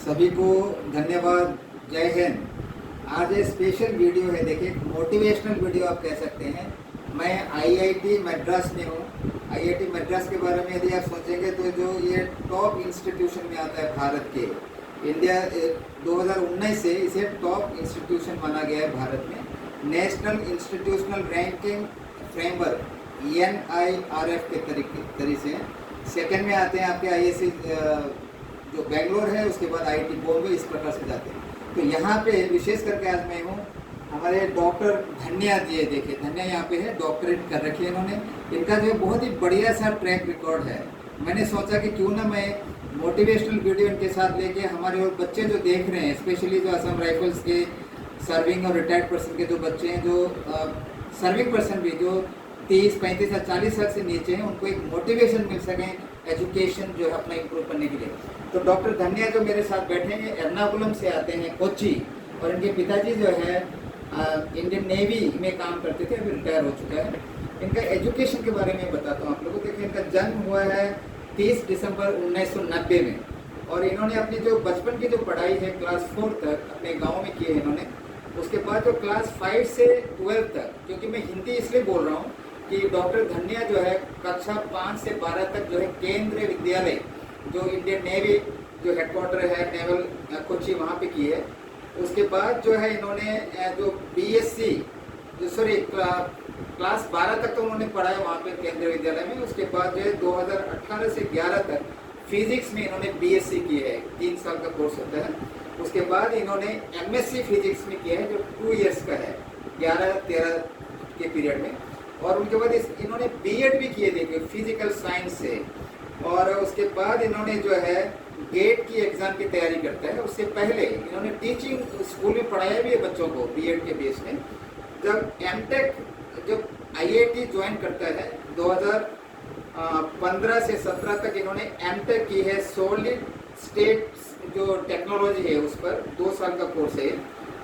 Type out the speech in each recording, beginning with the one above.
सभी को धन्यवाद। जय हिंद। आज ये स्पेशल वीडियो है, देखिए मोटिवेशनल वीडियो आप कह सकते हैं। मैं आईआईटी मद्रास में हूँ। आईआईटी मद्रास के बारे में यदि आप सोचेंगे तो जो ये टॉप इंस्टीट्यूशन में आता है भारत के, इंडिया 2019 से इसे टॉप इंस्टीट्यूशन माना गया है भारत में। National institutional ranking framework NIRF के तरीके से सेकंड में आते हैं आपके आईएससी जो बेंगलोर है, उसके बाद आईआईटी बॉम्बे, इस प्रकार से जाते हैं। तो यहाँ पे विशेष करके आज मैं हूँ, हमारे डॉक्टर धन्या जी है। देखिए धन्या यहाँ पे है, डॉक्टरेट कर रखी है इन्होंने। इनका जो बहुत ही बढ़िया सा ट्रैक रिकॉर्ड है। मैंने सोचा कि क्यों ना मैं मोटिवेशनल वीडियो इनके साथ लेके हमारे और बच्चे जो देख रहे हैं, स्पेशली जो असम राइफल्स के सर्विंग और रिटायर्ड पर्सन के जो बच्चे हैं, जो सर्विंग पर्सन भी जो 30, 35 या 40 साल से नीचे हैं, उनको एक मोटिवेशन मिल सके एजुकेशन जो है अपना इम्प्रूव करने के लिए। तो डॉक्टर धन्या जो मेरे साथ बैठे हैं, एर्नाकुलम से आते हैं, कोच्चि, और इनके पिताजी जो है इंडियन नेवी में काम करते थे, अभी रिटायर हो चुका है। इनका एजुकेशन के बारे में बताता हूँ आप लोगों को। देखिए इनका जन्म हुआ है 30 दिसंबर 1990 में, और इन्होंने अपनी जो बचपन की जो पढ़ाई है क्लास 4 तक अपने गाँव में की है इन्होंने। उसके बाद जो क्लास 5 से 12 तक, क्योंकि मैं हिंदी इसलिए बोल रहा हूँ कि डॉक्टर धन्या जो है कक्षा 5 से 12 तक जो है केंद्रीय विद्यालय जो इंडियन नेवी जो हेडक्वार्टर है नेवल कोच्चि, वहाँ पे की है। उसके बाद जो है इन्होंने जो BSc जो क्लास 12 तक तो उन्होंने पढ़ा है वहाँ पे केंद्रीय विद्यालय में। उसके बाद जो है 2018 से 11 तक फिजिक्स में इन्होंने BSc की है, 3 साल का कोर्स होता है। उसके बाद इन्होंने MSc फिजिक्स में किया है जो 2 इयर्स का है, 11-13 के पीरियड में। और उनके बाद इन्होंने B.Ed भी किए, देखिए फिजिकल साइंस से। और उसके बाद इन्होंने जो है गेट की एग्ज़ाम की तैयारी करता है। उससे पहले इन्होंने टीचिंग स्कूल में पढ़ाया भी है बच्चों को B.Ed के बेस में। जब M.Tech जब IIT ज्वाइन करता है 2015 से 17 तक इन्होंने M.Tech की है, सॉलिड स्टेट जो टेक्नोलॉजी है उस पर 2 साल का कोर्स है।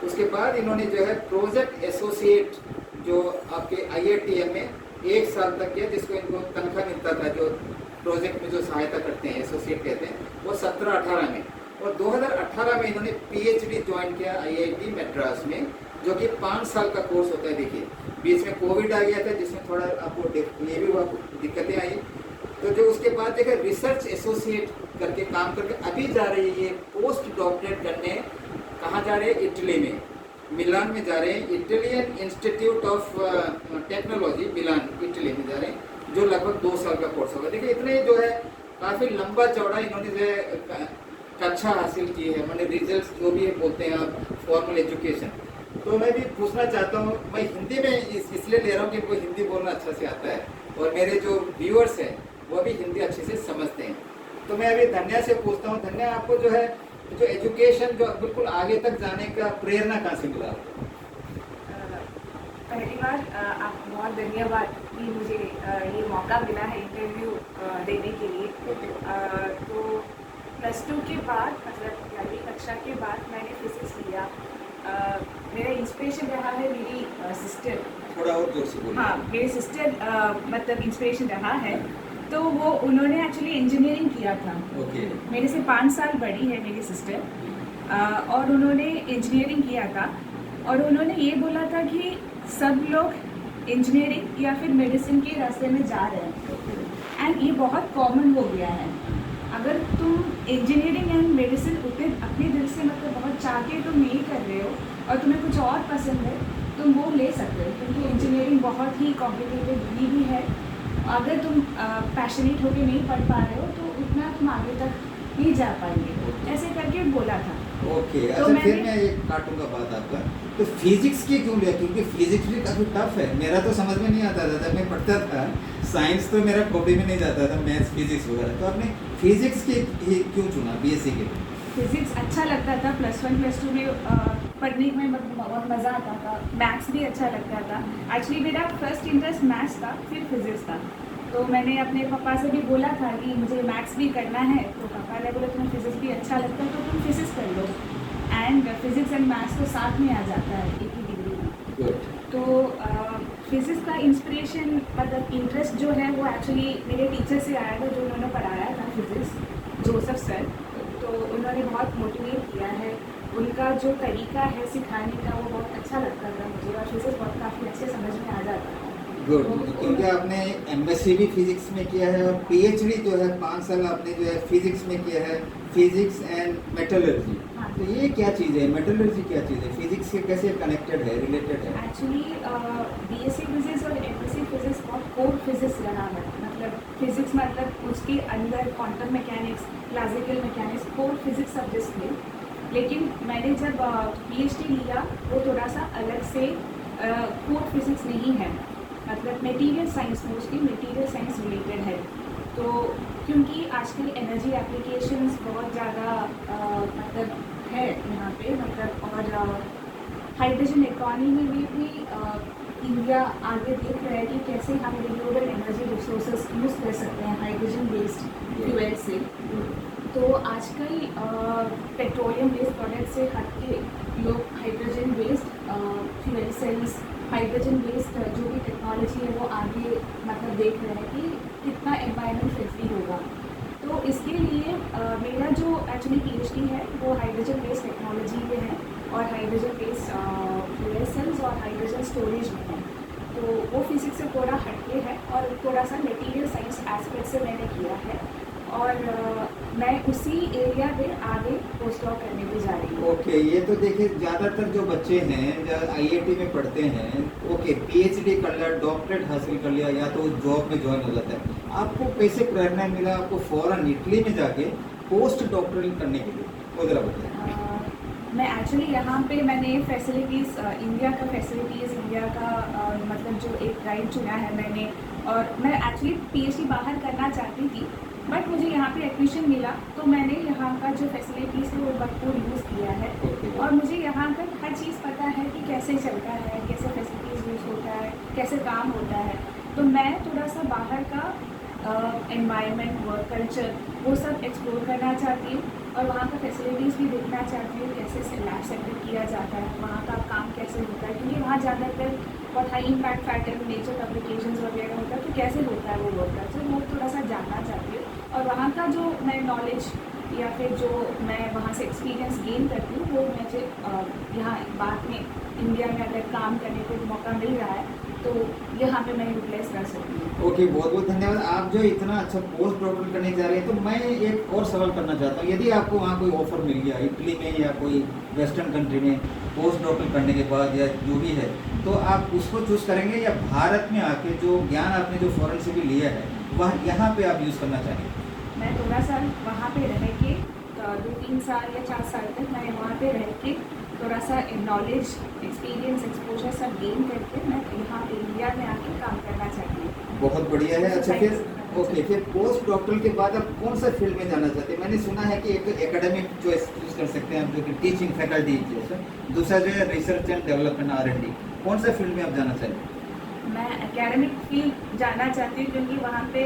उसके बाद इन्होंने जो है प्रोजेक्ट एसोसिएट जो आपके IITM में 1 साल तक किया, जिसको इनको तनख्वाह मिलता था, जो प्रोजेक्ट में जो सहायता करते हैं एसोसिएट कहते हैं, वो 17-18 में। और 2018 में इन्होंने PhD ज्वाइन किया IIT मद्रास में, जो कि 5 साल का कोर्स होता है। देखिए बीच में कोविड आ गया था, जिसमें थोड़ा आपको ये भी दिक्कतें आई। तो जो उसके बाद देखिए रिसर्च एसोसिएट करके काम करके अभी जा रही है ये पोस्ट डॉक्टरेट करने। कहाँ जा रहे हैं? इटली में, मिलान में जा रहे हैं। Italian institute of technology Milan, Italy में जा रहे हैं, जो लगभग 2 साल का कोर्स होगा। देखिए इतने जो है काफ़ी लंबा चौड़ा इन्होंने जो है कक्षा हासिल की है, मैंने रिजल्ट जो भी बोलते हैं आप, फॉर्मल एजुकेशन। तो मैं भी पूछना चाहता हूँ, मैं हिंदी में इसलिए ले रहा हूँ कि इनको हिंदी बोलना अच्छा से आता है, और मेरे जो व्यूअर्स हैं वो भी हिंदी अच्छे से समझते हैं। तो मैं अभी धन्या से पूछता हूँ, धन्या आपको जो है जो एजुकेशन जो बिल्कुल आगे तक जाने का प्रेरणा कहाँ से मिला? पहली बार आप बहुत धन्यवाद कि मुझे ये मौका मिला है इंटरव्यू देने के लिए। तो +2 के बाद, मतलब 11वीं कक्षा के बाद मैंने फिजिक्स लिया। मेरा इंस्पिरेशन रहा है मेरी सिस्टर। थोड़ा और जोर से बोलिए। हाँ, मेरी सिस्टर मतलब इंस्पिरेशन रहा है। तो वो उन्होंने एक्चुअली इंजीनियरिंग किया था। मेरे से 5 साल बड़ी है मेरी सिस्टर, और उन्होंने इंजीनियरिंग किया था। और उन्होंने ये बोला था कि सब लोग इंजीनियरिंग या फिर मेडिसिन के रास्ते में जा रहे हैं, एंड ये बहुत कॉमन हो गया है। अगर तुम इंजीनियरिंग एंड मेडिसिन उतने अपने दिल से मतलब बहुत चाह के तुम नहीं कर रहे हो और तुम्हें कुछ और पसंद है, तुम वो ले सकते हो, क्योंकि इंजीनियरिंग बहुत ही कॉम्पिटिटिव भी है। अगर तुम पैशनेट होकर नहीं पढ़ पा रहे हो तो उतना तुम आगे तक नहीं जा पाएंगे, ऐसे करके बोला था। ओके, तो अच्छा फिर मैं एक काटूंगा बात आपका। तो फिजिक्स की क्यों लिया? क्योंकि फिजिक्स भी काफ़ी टफ है, मेरा तो समझ में नहीं आता था जब मैं पढ़ता था। साइंस तो मेरा कॉपी में नहीं जाता था, मैथ्स फिजिक्स वगैरह। तो आपने फिजिक्स की क्यों चुना BSc के लिए? फिजिक्स अच्छा लगता था, +1 +2 में पढ़ने में बहुत मज़ा आता था। मैथ्स भी अच्छा लगता था। एक्चुअली मेरा फर्स्ट इंटरेस्ट मैथ्स था, फिर फिजिक्स था। तो मैंने अपने पापा से भी बोला था कि मुझे मैथ्स भी करना है। तो पापा ने बोला तुम्हें फिजिक्स भी अच्छा लगता है तो तुम फिजिक्स कर लो, एंड फिजिक्स एंड मैथ्स तो साथ में आ जाता है एक ही डिग्री में। तो फिजिक्स का इंस्पिरेशन मतलब इंटरेस्ट जो है वो एक्चुअली मेरे टीचर से आया था, जो उन्होंने पढ़ाया था फिजिक्स, जोसेफ सर। तो तो उन्होंने बहुत मोटिवेट किया है। उनका जो तरीका है सिखाने का वो बहुत अच्छा लगता था मुझे, और फिजिक्स बहुत काफ़ी अच्छे समझ में आ जाता था। गुड, क्योंकि आपने एमएससी भी फिजिक्स में किया है और पीएचडी जो है 5 साल आपने जो है फिजिक्स में किया है, फिजिक्स एंड मेटलर्जी। हाँ। तो ये क्या चीज़ है, मेटलर्जी क्या चीज़ है, फिजिक्स से कैसे कनेक्टेड है, रिलेटेड है? एक्चुअली बीएससी फिजिक्स और एमएससी फिजिक्स बहुत कोर फिजिक्स रहा है। मतलब फिजिक्स मतलब उसके अंदर quantum mechanics, classical mechanics, core physics subjects थे। लेकिन मैंने जब पीएचडी लिया वो थोड़ा सा अलग से कोर फिजिक्स नहीं है, मतलब material science, mostly material science related है। तो क्योंकि आजकल एनर्जी एप्लीकेशंस बहुत ज़्यादा मतलब है यहाँ पे, मतलब और हाइड्रोजन इकोनॉमी में भी इंडिया आगे देख रहा है कि कैसे हम रिन्यूएबल एनर्जी रिसोर्सेज यूज़ कर सकते हैं हाइड्रोजन बेस्ड फ्यूल से। तो आजकल पेट्रोलियम बेस्ड प्रोडक्ट से हट के लोग hydrogen based fuel cells, hydrogen based जो भी टेक्नोलॉजी है वो आगे मतलब देख रहे हैं कि कितना एनवायरनमेंट फ्रेंडली होगा। तो इसके लिए मेरा जो एक्चुअली पीएचडी है वो हाइड्रोजन बेस्ड टेक्नोलॉजी में है, और हाइड्रोजन बेस्ड फ्यूल सेल्स और हाइड्रोजन स्टोरेज में है। तो वो फिजिक्स से थोड़ा हटके है और थोड़ा सा मटेरियल साइंस एस्पेक्ट से मैंने किया है, और मैं उसी एरिया में आगे पोस्ट डॉक करने भी जा रही हूँ। ओके, ये तो देखिए ज़्यादातर जो बच्चे हैं जो आईआईटी में पढ़ते हैं, ओके पीएचडी कर लिया, डॉक्टरेट हासिल कर लिया, या तो जॉब में ज्वाइन हो जाता है। आपको कैसे प्रेरणा मिला आपको फ़ौरन इटली में जाके पोस्ट डॉक्टरल करने के लिए, वो ज़रा बताएं। मैं एक्चुअली यहाँ पे मैंने फैसिलिटीज़ इंडिया का मतलब जो एक गाइड चुना है मैंने, और मैं एक्चुअली पीएचडी बाहर करना चाहती थी, बट मुझे यहाँ पे एडमिशन मिला तो मैंने यहाँ का जो फैसिलिटीज़ है वो भरपूर यूज़ किया है। और मुझे यहाँ का हर चीज़ पता है कि कैसे चलता है, कैसे फैसिलिटीज़ यूज़ होता है, कैसे काम होता है। तो मैं थोड़ा सा बाहर का एनवायरनमेंट, वर्क कल्चर वो सब एक्सप्लोर करना चाहती हूँ, और वहाँ का फैसिलिटीज़ भी देखना चाहती हूँ, कैसे लैब सेटअप किया जाता है, वहाँ का काम कैसे होता है, क्योंकि वहाँ ज़्यादातर बहुत high impact factor nature publications वगैरह होता है, तो कैसे होता है वो वर्क कल्चर, वो थोड़ा सा जानना चाहती हूँ। और वहाँ का जो मैं नॉलेज या फिर जो मैं वहाँ से एक्सपीरियंस गेन करती हूँ वो मुझे यहाँ बाद में इंडिया में अगर काम करने को मौका मिल रहा है तो यहाँ पे मैं यूटिलाइज कर सकती हूँ। ओके, बहुत बहुत धन्यवाद। आप जो इतना अच्छा पोस्ट डॉक्टरल करने जा रहे हैं, तो मैं एक और सवाल करना चाहता हूँ। यदि आपको वहाँ कोई ऑफर मिल गया इटली में या कोई वेस्टर्न कंट्री में पोस्ट डॉक्टरल करने के बाद या जो भी है, तो आप उसको चूज़ करेंगे या भारत में आके जो ज्ञान आपने जो फॉरेन से भी लिया है वह यहाँ पे आप यूज़ करना चाहेंगे? मैं थोड़ा सा वहाँ पे रह के 2-3 साल या 4 साल तक मैं वहाँ पे रह के थोड़ा सा नॉलेज, एक्सपीरियंस, एक्सपोजर सब गेन करके मैं यहाँ पे इंडिया में आके काम करना चाहती हूँ। बहुत बढ़िया है। अच्छा, फिर ओके, फिर पोस्ट डॉक्टरल के बाद आप कौन सा फील्ड में जाना चाहते हैं? मैंने सुना है कि एक तो एकेडमिक चॉइस चूज कर सकते हैं आप, जो कि टीचिंग फैकल्टी जैसे, दूसरा जो है रिसर्च एंड डेवलपमेंट R&D। कौन सा फील्ड में आप जाना चाहेंगे? मैं एकेडमिक फील्ड जाना चाहती हूँ, क्योंकि वहाँ पे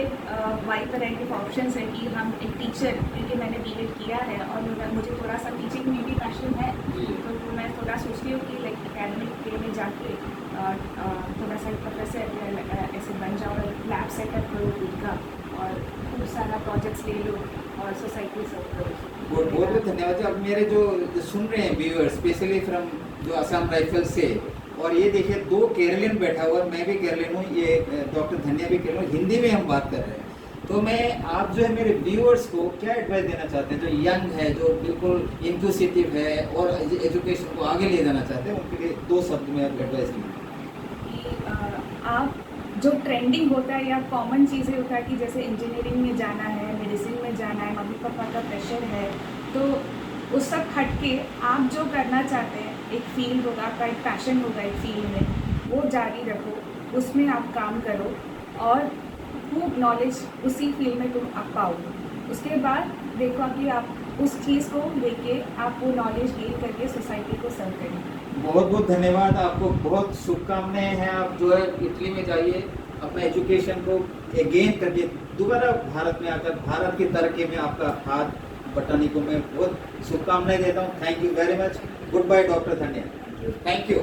वाइड वैरायटी ऑफ ऑप्शंस है कि हम एक टीचर, क्योंकि मैंने बीएड किया है और मुझे थोड़ा सा टीचिंग में भी पैशन है, तो मैं थोड़ा सोचती हूँ कि लाइक एकेडमिक फील्ड में जाके थोड़ा सा प्रोफेसर ऐसे बन जाओ, लैब सेटअप करो खुद का, और खूब सारा प्रोजेक्ट्स ले लो और सोसाइटी सर्व करो। बहुत बहुत धन्यवाद जी। अब मेरे जो सुन रहे हैं व्यूअर्स, स्पेशली फ्रॉम जो असम राइफल से, और ये देखिए 2 केरलियन बैठा हुआ, मैं भी केरलियन हूँ, ये डॉक्टर धन्या भी केरलियन, हिंदी में हम बात कर रहे हैं। तो मैं आप जो है मेरे व्यूअर्स को क्या एडवाइस देना चाहते हैं, जो यंग है, जो बिल्कुल इंक्लूसिव है और एजुकेशन को आगे ले जाना चाहते हैं, उनके लिए 2 शब्द में आप एडवाइस दीजिए। कि आप जो ट्रेंडिंग होता है या कॉमन चीज़ें होता है कि जैसे इंजीनियरिंग में जाना है, मेडिसिन में जाना है, मम्मी पापा का प्रेशर है, तो उस सब हट के आप जो करना चाहते हैं, एक फील्ड होगा, आपका एक पैशन होगा एक फील्ड में, वो जारी रखो, उसमें आप काम करो और खूब नॉलेज उसी फील्ड में तुम आप पाओगे। उसके बाद देखो कि आप उस चीज़ को लेके आप वो नॉलेज गेन करके सोसाइटी को सर्व करेंगे। बहुत बहुत धन्यवाद, आपको बहुत शुभकामनाएं हैं। आप जो है इटली में जाइए, अपना एजुकेशन को गेन करके दोबारा भारत में आकर भारत की तरक्की में आपका हाथ बटाने को मैं बहुत शुभकामनाएं देता हूँ। Thank you very much. Goodbye doctor Dhanya. Thank you.